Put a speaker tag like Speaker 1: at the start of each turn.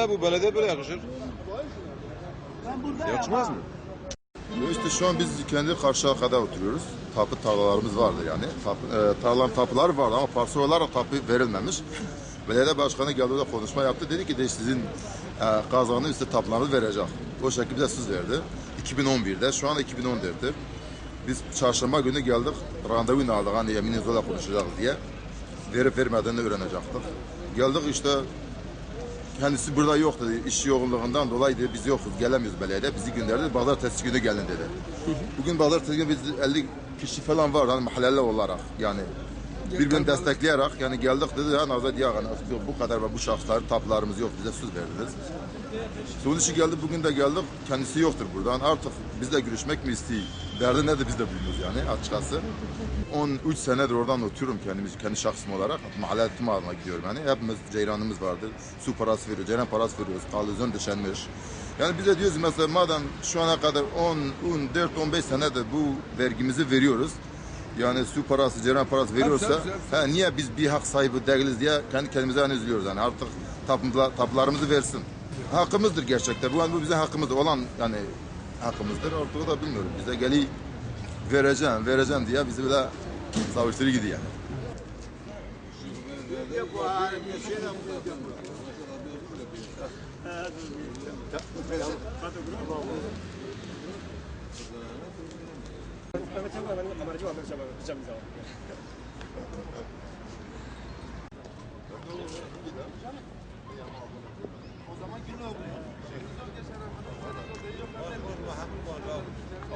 Speaker 1: bu belediye böyle yakışır. Yakışmaz mı?
Speaker 2: İşte şu an biz kendi Karşıyaka'da oturuyoruz. Tapu tarlalarımız vardı yani. Tarlaların tapuları vardı ama parsel olarak tapu verilmemiş. Belediye başkanı geldi orada konuşma yaptı. Dedi ki de sizin kazanın üstü tapularınızı verecek. O şekilde söz verdi. 2011'de, şu anda 2014'tür. Biz çarşamba günü geldik, randevu aldık hani yeminizle konuşacağız diye. Verip vermediğini öğrenecektik. Geldik işte, kendisi burada yok dedi, iş yoğunluğundan dolayı dedi, biz yokuz, gelemiyoruz belediye. Bizi gönderdi, pazartesi günü gelin dedi. Bugün pazartesi günü biz 50 kişi falan var hani mahalleler olarak yani. Birbirini destekleyerek yani geldik dedi ya Nazat ya bu kadar ve bu şahısların tapularımız yok bize söz verdiniz. Son işi geldi bugün de geldik kendisi yoktur buradan artık bizle görüşmek mi istiyor? Derdi ne de biz de bilmiyoruz yani açıkçası. 13 senedir oradan oturuyorum kendi şahsım olarak. Mahalle tımağına gidiyorum yani. Hepimiz ceyranımız vardır. Su parası veriyoruz, ceyran parası veriyoruz. Kalezon döşenmiş. Yani bize diyoruz mesela madem şu ana kadar 14-15 senedir bu vergimizi veriyoruz. Yani su parası, ceyran parası veriyorsa niye biz bir hak sahibi değiliz diye kendi kendimize hani üzülüyoruz yani artık tapularımızı versin. Hakkımızdır gerçekten. Bu bize hakkımızdır olan yani hakkımızdır. Artık da bilmiyorum. Bize geli vereceğim diye bizi bile savuşturuyor gidiyor yani. O zaman